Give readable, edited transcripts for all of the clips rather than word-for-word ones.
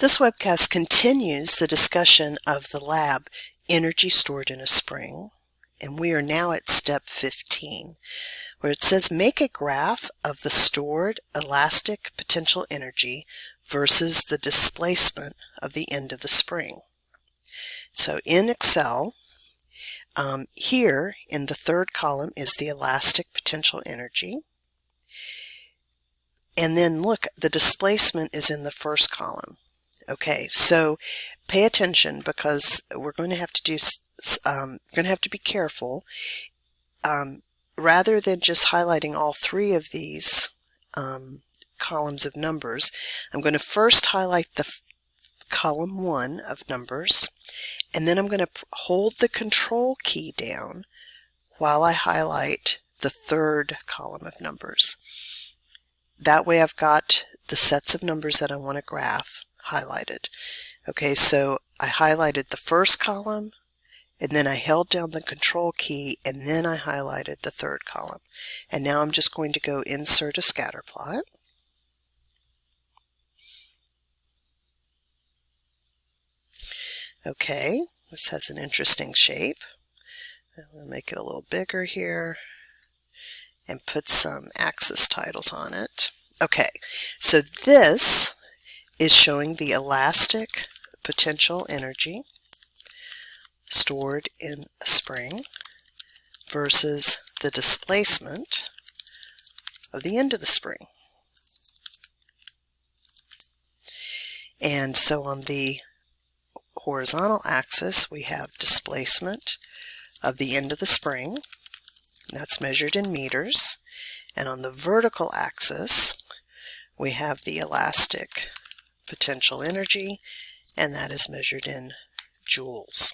This webcast continues the discussion of the lab Energy Stored in a Spring, and we are now at step 15, where it says make a graph of the stored elastic potential energy versus the displacement of the end of the spring. So in Excel, here in the third column is the elastic potential energy. And then look, the displacement is in the first column. Okay, so pay attention because we're going to have to do, be careful. Rather than just highlighting all three of these columns of numbers, I'm going to first highlight the column 1 of numbers, and then I'm going to hold the control key down while I highlight the third column of numbers. That way I've got the sets of numbers that I want to graph highlighted. Okay, so I highlighted the first column, and then I held down the control key, and then I highlighted the third column. And now I'm just going to go insert a scatter plot. Okay, this has an interesting shape. I'm going to make it a little bigger here and put some axis titles on it. Okay, so this is showing the elastic potential energy stored in a spring versus the displacement of the end of the spring. And so on the horizontal axis we have displacement of the end of the spring, and that's measured in meters, and on the vertical axis we have the elastic potential energy, and that is measured in joules.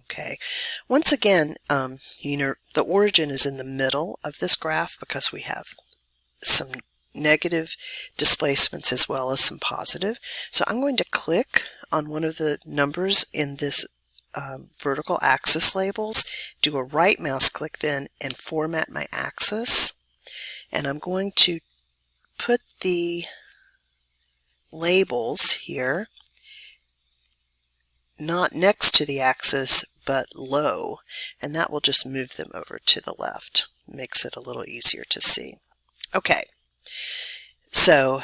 Okay, once again, the origin is in the middle of this graph because we have some negative displacements as well as some positive. So I'm going to click on one of the numbers in this vertical axis labels, do a right mouse click then, and format my axis. And I'm going to put the labels here not next to the axis but low, and that will just move them over to the left. Makes it a little easier to see. Okay, so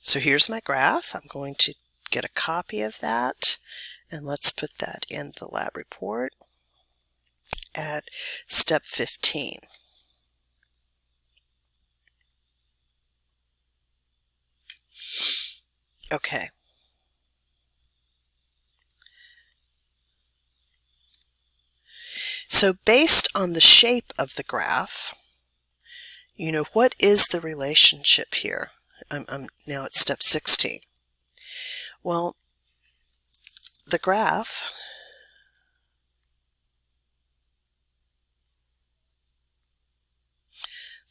here's my graph. I'm going to get a copy of that, and let's put that in the lab report at step 15. Okay. So based on the shape of the graph, what is the relationship here? I'm now at step 16. Well, the graph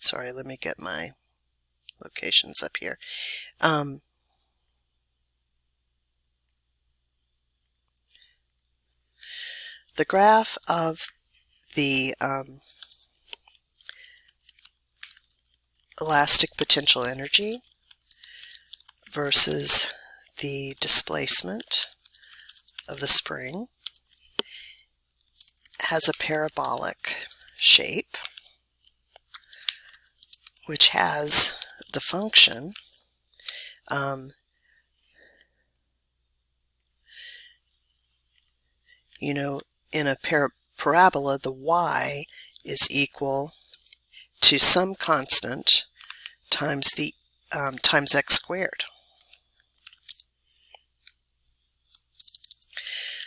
sorry, let me get my locations up here. The graph of the elastic potential energy versus the displacement of the spring has a parabolic shape, which has the function in a parabola, the y is equal to some constant times the times x squared.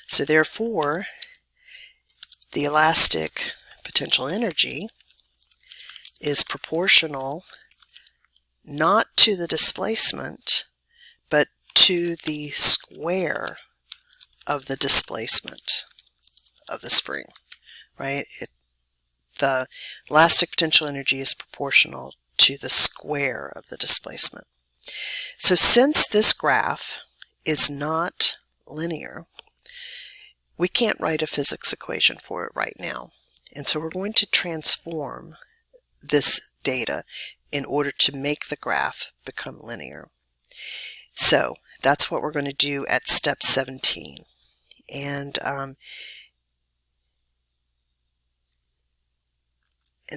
So therefore, the elastic potential energy is proportional not to the displacement, but to the square of the displacement of the spring, right? The elastic potential energy is proportional to the square of the displacement. So since this graph is not linear, we can't write a physics equation for it right now. And so we're going to transform this data in order to make the graph become linear. So That's what we're going to do at step 17. And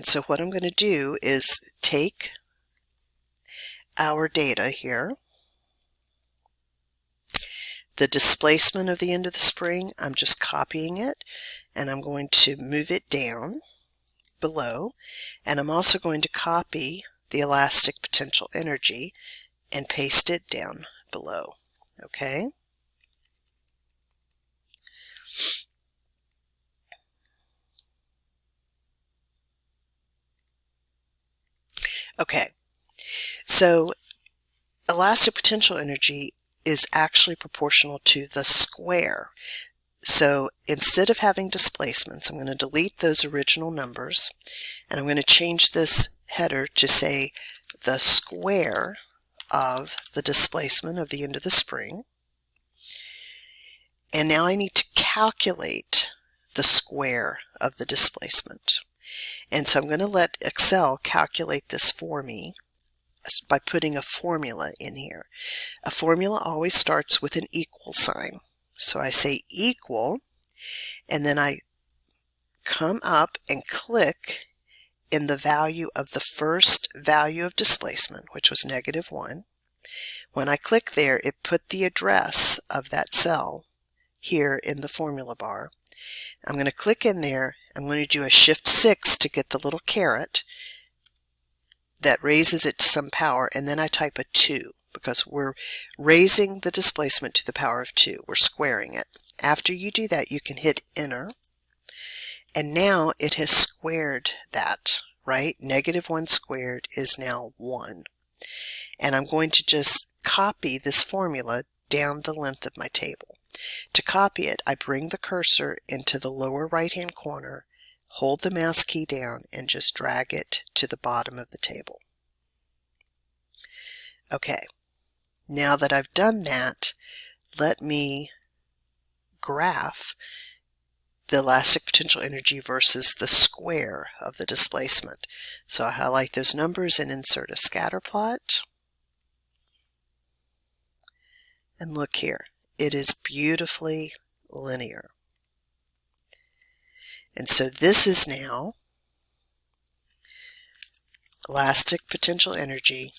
so what I'm going to do is take our data here, the displacement of the end of the spring, I'm just copying it, and I'm going to move it down below, and I'm also going to copy the elastic potential energy and paste it down below. Okay? Okay, so elastic potential energy is actually proportional to the square. So instead of having displacements, I'm going to delete those original numbers, and I'm going to change this header to say the square of the displacement of the end of the spring. And now I need to calculate the square of the displacement. And so I'm going to let Excel calculate this for me by putting a formula in here. A formula always starts with an equal sign. So I say equal, and then I come up and click in the value of the first value of displacement, which was -1. When I click there, it put the address of that cell here in the formula bar. I'm going to click in there. I'm going to do a Shift-6 to get the little caret that raises it to some power, and then I type a 2 because we're raising the displacement to the power of 2. We're squaring it. After you do that, you can hit Enter, and now it has squared that, right? -1 squared is now 1. And I'm going to just copy this formula down the length of my table. To copy it, I bring the cursor into the lower right-hand corner, hold the mouse key down, and just drag it to the bottom of the table. Okay, now that I've done that, let me graph the elastic potential energy versus the square of the displacement. So I highlight those numbers and insert a scatter plot. And look here, it is beautifully linear. And so this is now elastic potential energy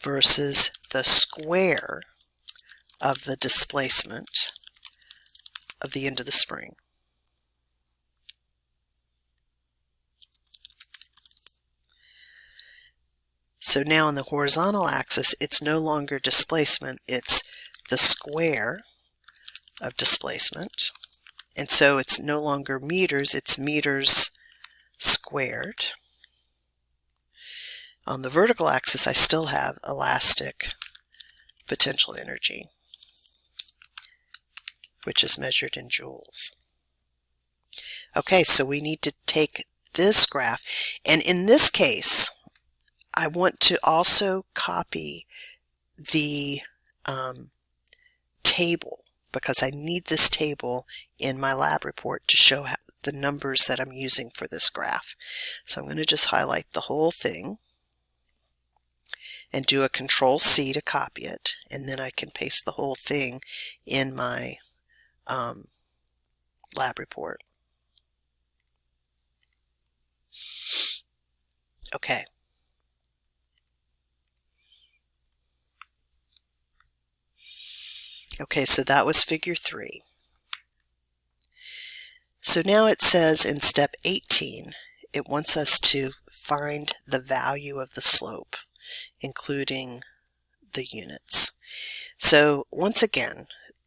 versus the square of the displacement of the end of the spring. So now on the horizontal axis, it's no longer displacement, it's the square of displacement. And so it's no longer meters, it's meters squared. On the vertical axis, I still have elastic potential energy, which is measured in joules. Okay, so we need to take this graph, and in this case, I want to also copy the table, because I need this table in my lab report to show the numbers that I'm using for this graph. So I'm going to just highlight the whole thing and do a Control-C to copy it, and then I can paste the whole thing in my lab report. Okay. Okay, so that was figure 3. So now it says in step 18, it wants us to find the value of the slope, including the units. So once again,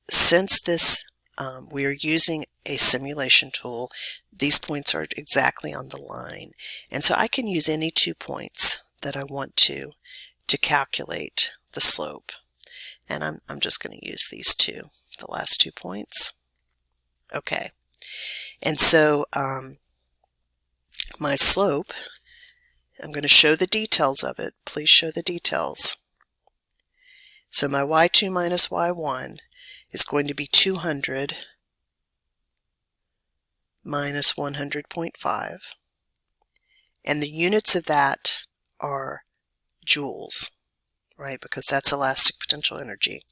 since this we are using a simulation tool, these points are exactly on the line, and so I can use any 2 points that I want to calculate the slope. And I'm just going to use these two, the last 2 points. Okay, and so my slope, I'm going to show the details of it. Please show the details. So my y2 minus y1 is going to be 200 minus 100.5, and the units of that are joules, right? Because that's elastic potential energy.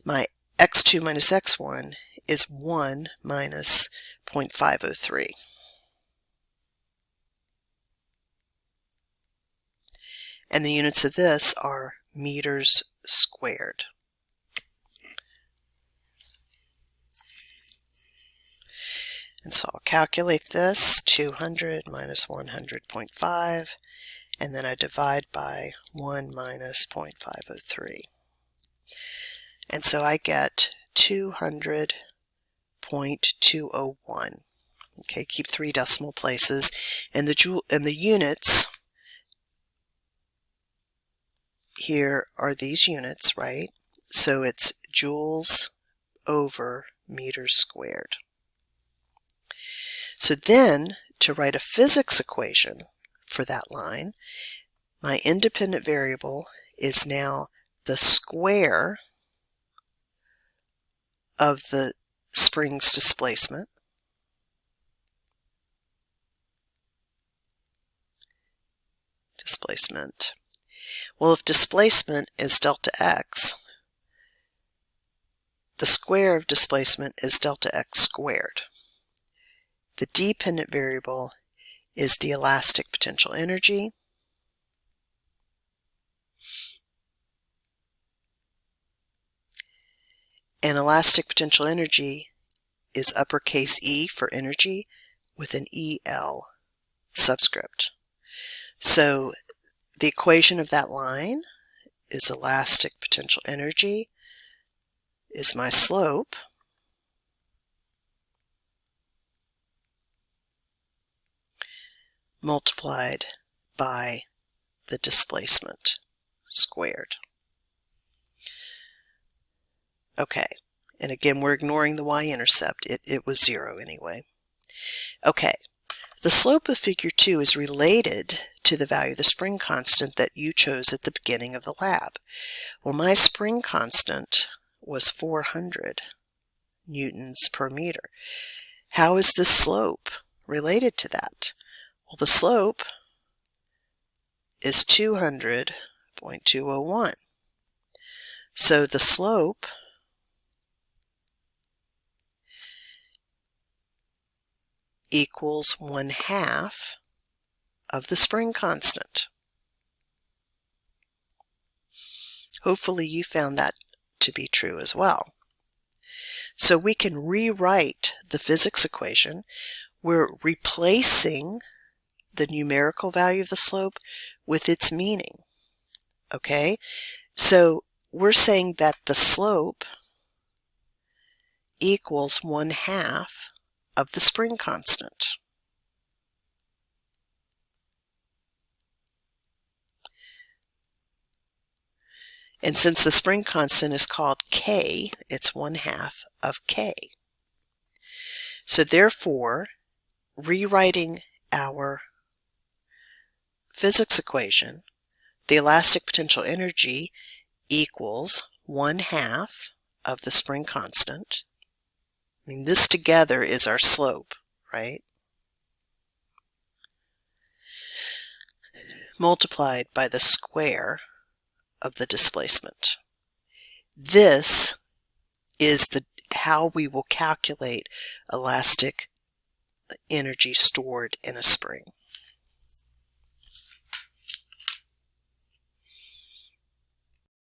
My x2 minus x1 is 1 minus 0.503. And the units of this are meters squared. And so I'll calculate this, 200 minus 100.5, and then I divide by 1 minus 0.503. And so I get 200.201. Okay, keep 3 decimal places, and the units here are these units, right? So it's joules over meters squared. So then, to write a physics equation for that line, my independent variable is now the square of the spring's displacement Well, if displacement is delta x, the square of displacement is delta x squared. The dependent variable is the elastic potential energy. And elastic potential energy is uppercase E for energy with an EL subscript. So the equation of that line is elastic potential energy is my slope multiplied by the displacement squared. Okay, and again we're ignoring the y-intercept. It was 0 anyway. Okay, the slope of figure 2 is related to the value of the spring constant that you chose at the beginning of the lab. Well, my spring constant was 400 newtons per meter. How is this slope related to that? Well, the slope is 200.201. So the slope equals 1/2 of the spring constant. Hopefully you found that to be true as well. So we can rewrite the physics equation. We're replacing the numerical value of the slope with its meaning. Okay, so we're saying that the slope equals 1/2 of the spring constant. And since the spring constant is called K, it's 1/2 of K. So therefore, rewriting our physics equation, the elastic potential energy equals 1/2 of the spring constant. I mean, this together is our slope, right? Multiplied by the square of the displacement. This is how we will calculate elastic energy stored in a spring.